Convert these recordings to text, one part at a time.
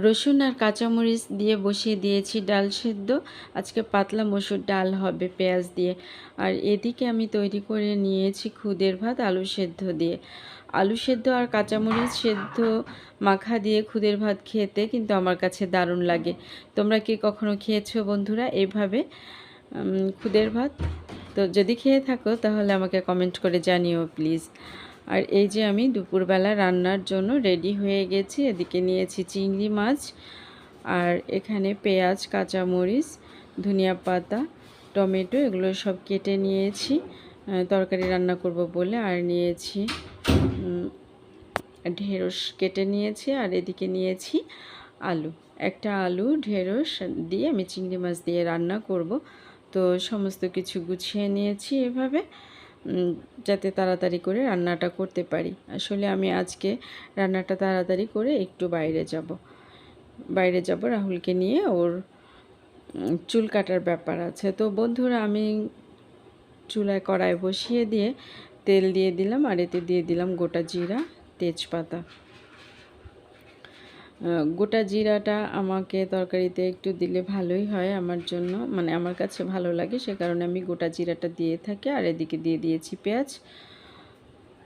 রসুন আর কাঁচামরিচ দিয়ে বসিয়ে দিয়েছি ডাল সেদ্ধ। আজকে পাতলা মসুর ডাল হবে পেঁয়াজ দিয়ে। আর এদিকে আমি তৈরি করে নিয়েছি খুদের ভাত আলু সেদ্ধ দিয়ে। আলু সেদ্ধ আর কাঁচামরিচ সেদ্ধ মাখা দিয়ে খুদের ভাত খেতে কিন্তু আমার কাছে দারুণ লাগে। তোমরা কি কখনো খেয়েছো বন্ধুরা এইভাবে খুদের ভাত? তো যদি খেয়ে থাকো তাহলে আমাকে কমেন্ট করে জানিও প্লিজ। আর এই যে আমি দুপুরবেলা রান্নার জন্য রেডি হয়ে গেছি। এদিকে নিয়েছি চিংড়ি মাছ, আর এখানে পেঁয়াজ, কাঁচামরিচ, ধনিয়া পাতা, টমেটো এগুলো সব কেটে নিয়েছি তরকারি রান্না করব বলে। আর নিয়েছি ঢেঁড়স কেটে নিয়েছি, আর এদিকে নিয়েছি আলু। একটা আলু ঢেঁড়স দিয়ে আমি চিংড়ি মাছ দিয়ে রান্না করব। তো সমস্ত কিছু গুছিয়ে নিয়েছি এভাবে, যাতে তাড়াতাড়ি করে রান্নাটা করতে পারি। আসলে আমি আজকে রান্নাটা তাড়াতাড়ি করে একটু বাইরে যাব রাহুলকে নিয়ে, ওর চুল কাটার ব্যাপার আছে। তো বন্ধুরা, আমি চুলায় কড়াই বসিয়ে দিয়ে তেল দিয়ে দিলাম, আর এতে দিয়ে দিলাম গোটা জিরা, তেজপাতা। গোটা জিরাটা আমাকে তরকারিতে একটু দিলে ভালোই হয় আমার জন্য, মানে আমার কাছে ভালো লাগে, সে কারণে আমি গোটা জিরাটা দিয়ে থাকি। আর এদিকে দিয়ে দিয়েছি পেঁয়াজ।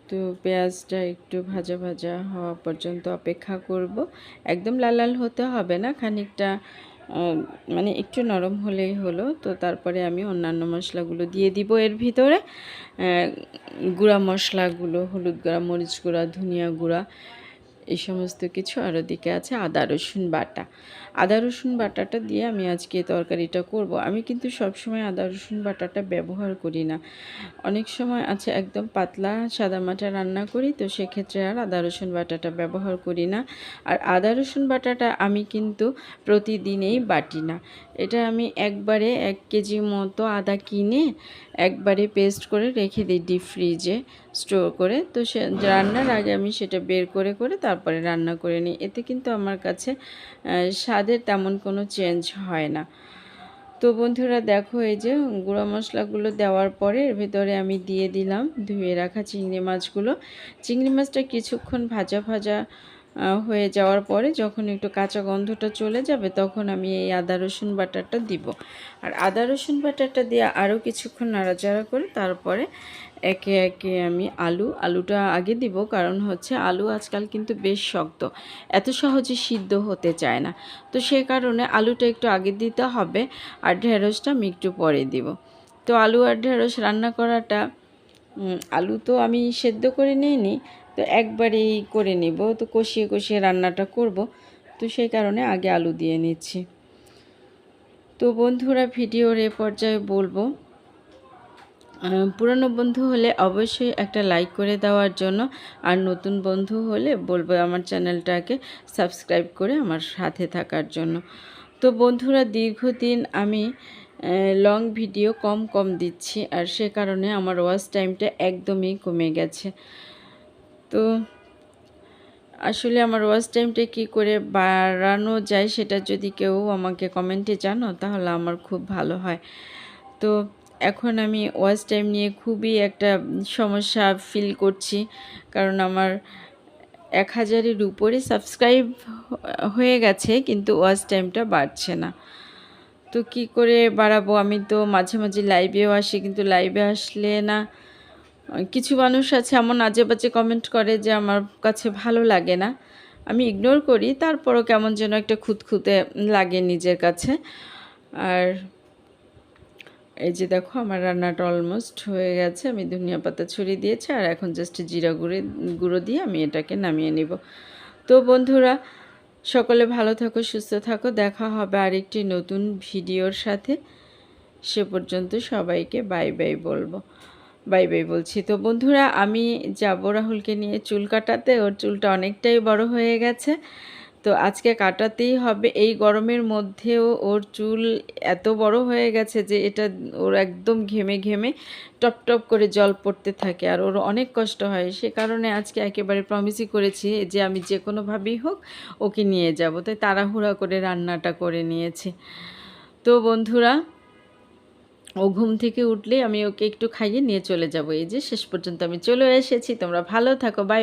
তো পেঁয়াজটা একটু ভাজা ভাজা হওয়া পর্যন্ত অপেক্ষা করব। একদম লাল লাল হতে হবে না, খানিকটা মানে একটু নরম হলেই হলো। তো তারপরে আমি অন্যান্য মশলাগুলো দিয়ে দিব এর ভিতরে। গুঁড়া মশলাগুলো, হলুদ গুঁড়া, মরিচ গুঁড়া, ধনিয়া গুঁড়া, এই সমস্ত কিছু। আর ওদিকে আছে আদা রসুন বাটা। আদা রসুন বাটাটা দিয়ে আমি আজকে তরকারিটা করব। আমি কিন্তু সবসময় আদা রসুন বাটাটা ব্যবহার করি না। অনেক সময় আছে একদম পাতলা সাদামাটা রান্না করি, তো সেক্ষেত্রে আর আদা রসুন বাটাটা ব্যবহার করি না। আর আদা রসুন বাটাটা আমি কিন্তু প্রতিদিনেই বাটি না। এটা আমি একবারে 1 কেজি মতো আদা কিনে একবারে পেস্ট করে রেখে দিই ডিপ ফ্রিজে স্টোর করে। তো সে রান্নার আগে আমি সেটা বের করে তারপরে রান্না করে নিই। এতে কিন্তু আমার কাছে স্বাদের তেমন কোনো চেঞ্জ হয় না। তো বন্ধুরা দেখো, এই যে গুঁড়ো মশলাগুলো দেওয়ার পরে এর ভিতরে আমি দিয়ে দিলাম ধুয়ে রাখা চিংড়ি মাছগুলো। চিংড়ি মাছটা কিছুক্ষণ ভাজা ভাজা হয়ে যাওয়ার পরে যখন একটু কাঁচা গন্ধটা চলে যাবে, তখন আমি এই আদা রসুন বাটাটা দিব। আর আদা রসুন বাটাটা দিয়ে আরও কিছুক্ষণ নাড়াচাড়া করে তারপরে একে একে আমি আলুটা আগে দিব, কারণ হচ্ছে আলু আজকাল কিন্তু বেশ শক্ত, এত সহজে সিদ্ধ হতে চায় না। তো সে কারণে আলুটা একটু আগে দিতে হবে, আর ঢেঁড়সটা আমি একটু পরে দিব। তো আলু আর ঢেঁড়স রান্না করাটা, আলু তো আমি সেদ্ধ করে নিইনি, তো একবারেই করে নিব। তো কষিয়ে কষিয়ে রান্নাটা করব, তো সেই কারণে আগে আলু দিয়ে নিচ্ছি। তো বন্ধুরা, ভিডিওর এ পর্যায়ে বলবো, পুরনো বন্ধু হলে অবশ্যই একটা লাইক করে দেওয়ার জন্য, আর নতুন বন্ধু হলে বলবো আমার চ্যানেলটাকে সাবস্ক্রাইব করে আমার সাথে থাকার জন্য। তো বন্ধুরা, দীর্ঘদিন আমি লং ভিডিও কম দিচ্ছি, আর সে কারণে আমার ওয়াচ টাইমটা একদমই কমে গেছে। তো আসলে আমার ওয়াচ টাইমটা কী করে বাড়ানো যায় সেটা যদি কেউ আমাকে কমেন্টে জানো, তাহলে আমার খুব ভালো হয়। তো এখন আমি ওয়াচ টাইম নিয়ে খুবই একটা সমস্যা ফিল করছি, কারণ আমার 1000-এর উপরে সাবস্ক্রাইব হয়ে গেছে, কিন্তু ওয়াচ টাইমটা বাড়ছে না। তো কি করে বাড়াবো? আমি তো মাঝে মাঝে লাইভেও আসি, কিন্তু লাইভে আসলে না, কিছু মানুষ আছে এমন আজে বাজে কমেন্ট করে যে আমার কাছে ভালো লাগে না। আমি ইগনোর করি, তারপরও কেমন যেন একটা খুঁতখুঁতে লাগে নিজের কাছে। আর এই যে দেখো, আমার রান্নাটা অলমোস্ট হয়ে গেছে। আমি ধনিয়া পাতা ছড়িয়ে দিয়েছি, আর এখন জাস্ট জিরা গুঁড়ো দিয়ে আমি এটাকে নামিয়ে নিব। তো বন্ধুরা, সকলে ভালো থাকো, সুস্থ থাকো। দেখা হবে আরেকটি নতুন ভিডিওর সাথে। সে পর্যন্ত সবাইকে বাই বাই বলছি। তো বন্ধুরা, আমি যাব রাহুলকে নিয়ে চুল কাটাতে। ওর চুলটা অনেকটাই বড় হয়ে গেছে, তো আজকে কাটাতেই হবে। এই গরমের মধ্যেও ওর চুল এত বড় হয়ে গেছে যে এটা ওর একদম ঘেমে ঘেমে টপ টপ করে জল পড়তে থাকে, আর ওর অনেক কষ্ট হয়। সে কারণে আজকে একেবারে প্রমিসই করেছি যে আমি যে কোনোভাবেই হোক ওকে নিয়ে যাব। তাই তাড়াহুড়া করে রান্নাটা করে নিয়েছি। তো বন্ধুরা, ও ঘুম থেকে উঠলেই আমি ওকে একটু খাইয়ে নিয়ে চলে যাব। এই যে শেষ পর্যন্ত আমি চলে এসেছি। তোমরা ভালো থাকো, বাই।